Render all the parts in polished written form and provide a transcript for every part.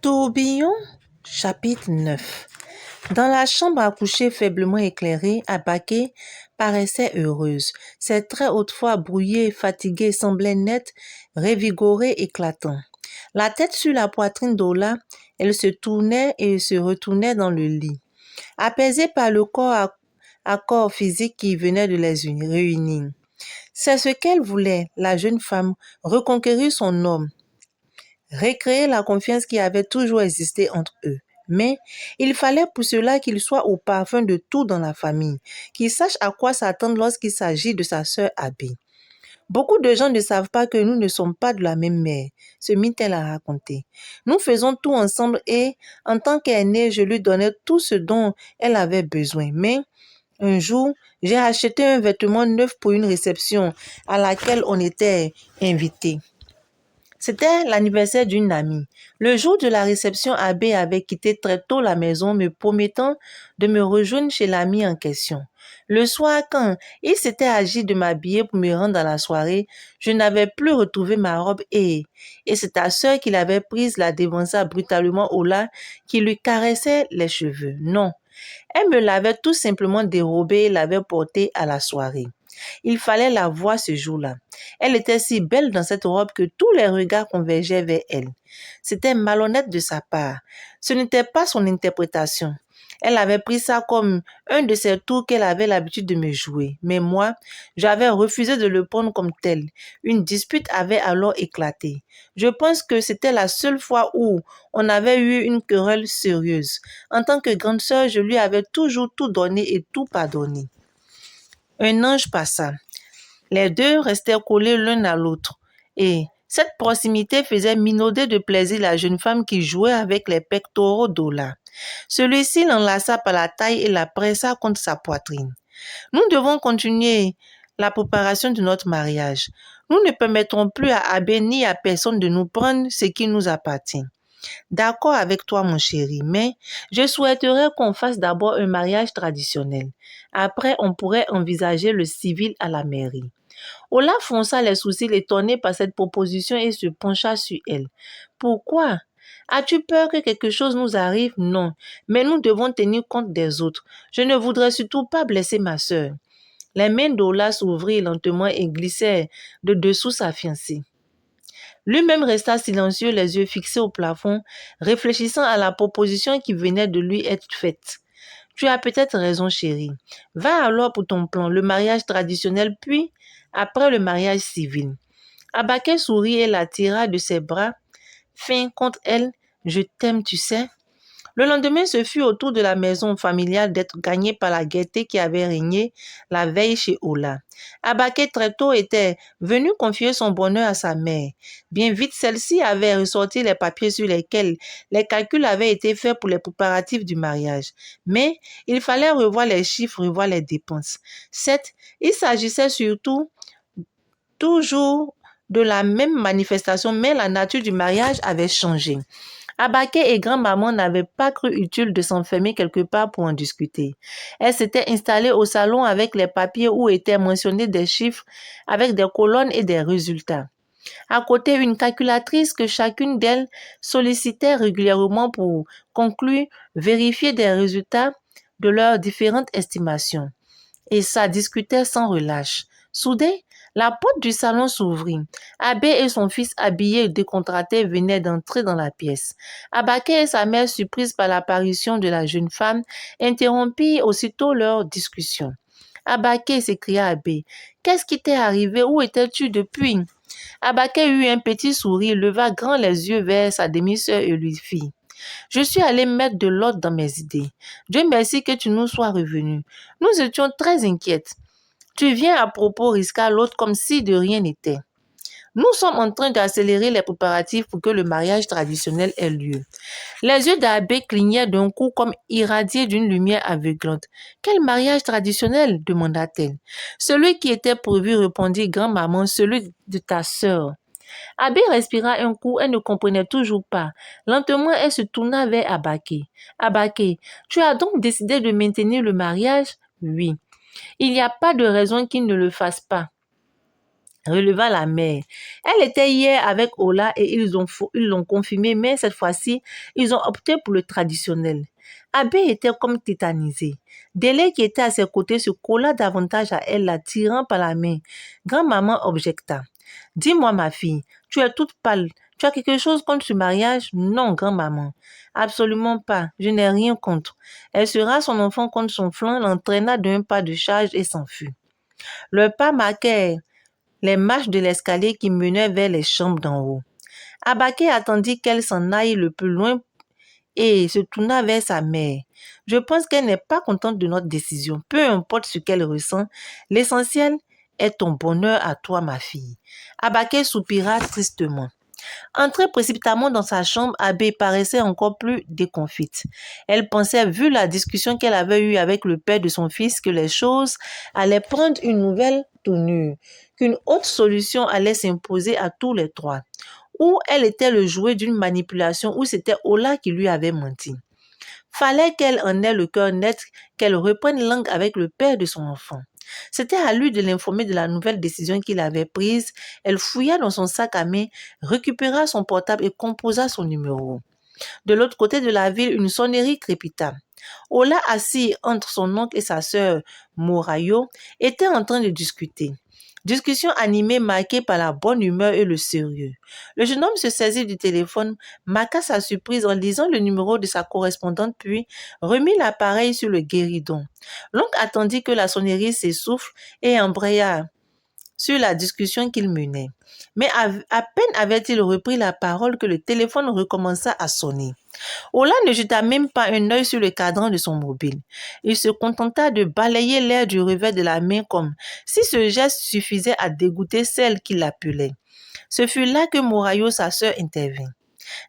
Tourbillon, chapitre 9. Dans la chambre à coucher faiblement éclairée, Abaké paraissait heureuse. Ses traits autrefois brouillés et fatigués semblaient nets, revigorés, éclatants. La tête sur la poitrine d'Ola, elle se tournait et se retournait dans le lit. Apaisée par le corps physique qui venait de les réunir. C'est ce qu'elle voulait, la jeune femme, reconquérir son homme, recréer la confiance qui avait toujours existé entre eux. Mais il fallait pour cela qu'il soit au parfum de tout dans la famille, qu'il sache à quoi s'attendre lorsqu'il s'agit de sa sœur Abby. Beaucoup de gens ne savent pas que nous ne sommes pas de la même mère, se mit-elle à raconter. Nous faisons tout ensemble et, en tant qu'aînée, je lui donnais tout ce dont elle avait besoin. Mais un jour, j'ai acheté un vêtement neuf pour une réception à laquelle on était invité. C'était l'anniversaire d'une amie. Le jour de la réception, Abbé avait quitté très tôt la maison, me promettant de me rejoindre chez l'amie en question. Le soir, quand il s'était agi de m'habiller pour me rendre à la soirée, je n'avais plus retrouvé ma robe et c'est ta sœur qui l'avait prise, la dévança brutalement Ola, qui lui caressait les cheveux. Non, elle me l'avait tout simplement dérobée et l'avait portée à la soirée. Il fallait la voir ce jour-là. Elle était si belle dans cette robe que tous les regards convergeaient vers elle. C'était malhonnête de sa part. Ce n'était pas son interprétation. Elle avait pris ça comme un de ces tours qu'elle avait l'habitude de me jouer. Mais moi, j'avais refusé de le prendre comme tel. Une dispute avait alors éclaté. Je pense que c'était la seule fois où on avait eu une querelle sérieuse. En tant que grande sœur, je lui avais toujours tout donné et tout pardonné. Un ange passa. Les deux restèrent collés l'un à l'autre. Et cette proximité faisait minauder de plaisir la jeune femme qui jouait avec les pectoraux d'Ola. Celui-ci l'enlaça par la taille et la pressa contre sa poitrine. Nous devons continuer la préparation de notre mariage. Nous ne permettrons plus à Abbé ni à personne de nous prendre ce qui nous appartient. D'accord avec toi, mon chéri, mais je souhaiterais qu'on fasse d'abord un mariage traditionnel. Après, on pourrait envisager le civil à la mairie. Ola fronça les sourcils étonné par cette proposition et se pencha sur elle. Pourquoi? As-tu peur que quelque chose nous arrive? Non, mais nous devons tenir compte des autres. Je ne voudrais surtout pas blesser ma sœur. Les mains d'Ola s'ouvrirent lentement et glissèrent de dessous sa fiancée. Lui-même resta silencieux, les yeux fixés au plafond, réfléchissant à la proposition qui venait de lui être faite. Tu as peut-être raison, chérie. Va alors pour ton plan, le mariage traditionnel, puis après le mariage civil. Abaké sourit et la tira de ses bras fins contre elle. Je t'aime, tu sais. Le lendemain, ce fut au tour de la maison familiale d'être gagnée par la gaieté qui avait régné la veille chez Ola. Abaké très tôt était venu confier son bonheur à sa mère. Bien vite, celle-ci avait ressorti les papiers sur lesquels les calculs avaient été faits pour les préparatifs du mariage. Mais il fallait revoir les chiffres, revoir les dépenses. Certes, il s'agissait surtout toujours de la même manifestation, mais la nature du mariage avait changé. Abaké et grand-maman n'avaient pas cru utile de s'enfermer quelque part pour en discuter. Elles s'étaient installées au salon avec les papiers où étaient mentionnés des chiffres avec des colonnes et des résultats. À côté, une calculatrice que chacune d'elles sollicitait régulièrement pour conclure, vérifier des résultats de leurs différentes estimations. Et ça discutait sans relâche. Soudain, la porte du salon s'ouvrit. Abbé et son fils habillés et décontractés venaient d'entrer dans la pièce. Abaké et sa mère, surprises par l'apparition de la jeune femme, interrompirent aussitôt leur discussion. Abaké, s'écria Abbé, qu'est-ce qui t'est arrivé? Où étais-tu depuis? Abaké eut un petit sourire, leva grand les yeux vers sa demi-sœur et lui fit. Je suis allé mettre de l'ordre dans mes idées. Dieu merci que tu nous sois revenu. Nous étions très inquiètes. Tu viens à propos, risqua l'autre comme si de rien n'était. Nous sommes en train d'accélérer les préparatifs pour que le mariage traditionnel ait lieu. Les yeux d'Abbé clignaient d'un coup comme irradiés d'une lumière aveuglante. Quel mariage traditionnel? Demanda-t-elle. Celui qui était prévu, répondit grand-maman, celui de ta sœur. Abbé respira un coup, elle ne comprenait toujours pas. Lentement, elle se tourna vers Abaké. Abaké, tu as donc décidé de maintenir le mariage? Oui. Il n'y a pas de raison qu'il ne le fasse pas. releva la mère. Elle était hier avec Ola et ils l'ont confirmé, mais cette fois-ci, ils ont opté pour le traditionnel. Abbé était comme tétanisé. Délé qui était à ses côtés se colla davantage à elle, la tirant par la main. Grand-maman objecta. Dis-moi, ma fille, tu es toute pâle. Tu as quelque chose contre ce mariage? Non, grand-maman. Absolument pas. Je n'ai rien contre. Elle serra son enfant contre son flanc, l'entraîna d'un pas de charge et s'enfuit. Le pas marquait les marches de l'escalier qui menaient vers les chambres d'en haut. Abaké attendit qu'elle s'en aille le plus loin et se tourna vers sa mère. Je pense qu'elle n'est pas contente de notre décision. Peu importe ce qu'elle ressent, l'essentiel est ton bonheur à toi, ma fille. Abaké soupira tristement. Entrée précipitamment dans sa chambre, Abbé paraissait encore plus déconfite. Elle pensait, vu la discussion qu'elle avait eue avec le père de son fils, que les choses allaient prendre une nouvelle tournure, qu'une autre solution allait s'imposer à tous les trois. Ou elle était le jouet d'une manipulation, ou c'était Ola qui lui avait menti. Fallait qu'elle en ait le cœur net, qu'elle reprenne langue avec le père de son enfant. C'était à lui de l'informer de la nouvelle décision qu'il avait prise. Elle fouilla dans son sac à main, récupéra son portable et composa son numéro. De l'autre côté de la ville, une sonnerie crépita. Ola, assis entre son oncle et sa sœur Morayo, était en train de discuter. Discussion animée marquée par la bonne humeur et le sérieux. Le jeune homme se saisit du téléphone, marqua sa surprise en lisant le numéro de sa correspondante puis remit l'appareil sur le guéridon. L'oncle attendit que la sonnerie s'essouffle et embraya sur la discussion qu'il menait. Mais à peine avait-il repris la parole que le téléphone recommença à sonner. Ola ne jeta même pas un œil sur le cadran de son mobile. Il se contenta de balayer l'air du revers de la main comme si ce geste suffisait à dégoûter celle qui l'appelait. Ce fut là que Morayo, sa sœur, intervint.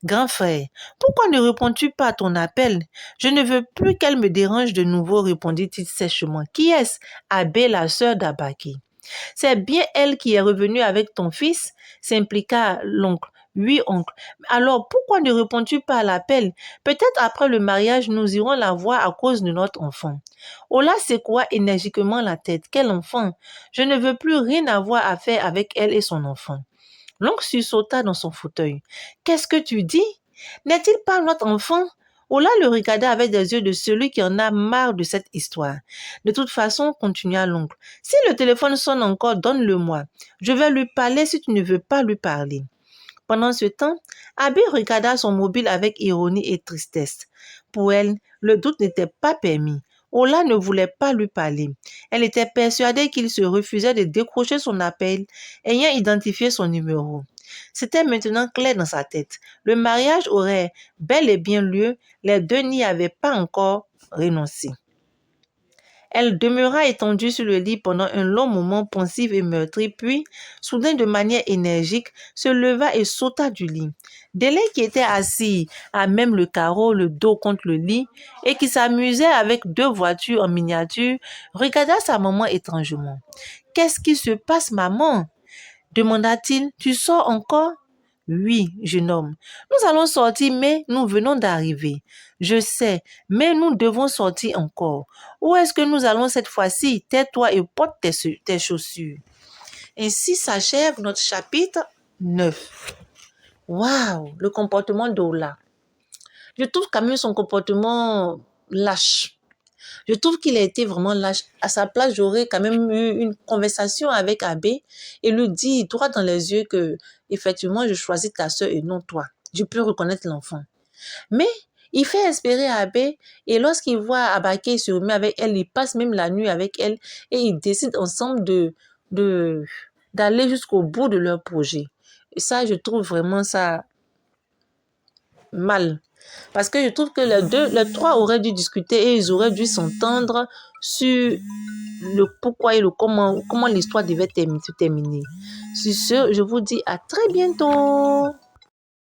Grand frère, pourquoi ne réponds-tu pas à ton appel? Je ne veux plus qu'elle me dérange de nouveau, répondit-il sèchement. Qui est-ce? Abbé, la sœur d'Abaki. C'est bien elle qui est revenue avec ton fils? S'impliqua l'oncle. Oui, oncle. Alors, pourquoi ne réponds-tu pas à l'appel? Peut-être après le mariage, nous irons la voir à cause de notre enfant. Ola secoua énergiquement la tête. Quel enfant? Je ne veux plus rien avoir à faire avec elle et son enfant. L'oncle sursauta dans son fauteuil. Qu'est-ce que tu dis? N'est-il pas notre enfant? Ola le regarda avec des yeux de celui qui en a marre de cette histoire. De toute façon, continua l'oncle, si le téléphone sonne encore, donne-le-moi. Je vais lui parler si tu ne veux pas lui parler. Pendant ce temps, Abby regarda son mobile avec ironie et tristesse. Pour elle, le doute n'était pas permis. Ola ne voulait pas lui parler. Elle était persuadée qu'il se refusait de décrocher son appel, ayant identifié son numéro. C'était maintenant clair dans sa tête. Le mariage aurait bel et bien lieu, les deux n'y avaient pas encore renoncé. Elle demeura étendue sur le lit pendant un long moment pensive et meurtrie, puis, soudain de manière énergique, se leva et sauta du lit. Délé qui était assis à même le carreau, le dos contre le lit, et qui s'amusait avec deux voitures en miniature, regarda sa maman étrangement. « Qu'est-ce qui se passe, maman ?» demanda-t-il. « Tu sors encore ?» Oui, jeune homme. Nous allons sortir, mais nous venons d'arriver. Je sais, mais nous devons sortir encore. Où est-ce que nous allons cette fois-ci? Tais-toi et porte tes chaussures. Ainsi s'achève notre chapitre 9. Waouh, le comportement d'Ola. Je trouve quand même son comportement lâche. Je trouve qu'il a été vraiment lâche. À sa place, j'aurais quand même eu une conversation avec Abbé et lui dire droit dans les yeux que, effectivement, je choisis ta soeur et non toi. Je peux reconnaître l'enfant. Mais il fait espérer Abbé et lorsqu'il voit Abaké se remet avec elle, il passe même la nuit avec elle et ils décident ensemble d'aller jusqu'au bout de leur projet. Et ça, je trouve vraiment ça mal. Parce que je trouve que les trois auraient dû discuter et ils auraient dû s'entendre sur le pourquoi et le comment l'histoire devait se terminer. Sur ce, je vous dis à très bientôt.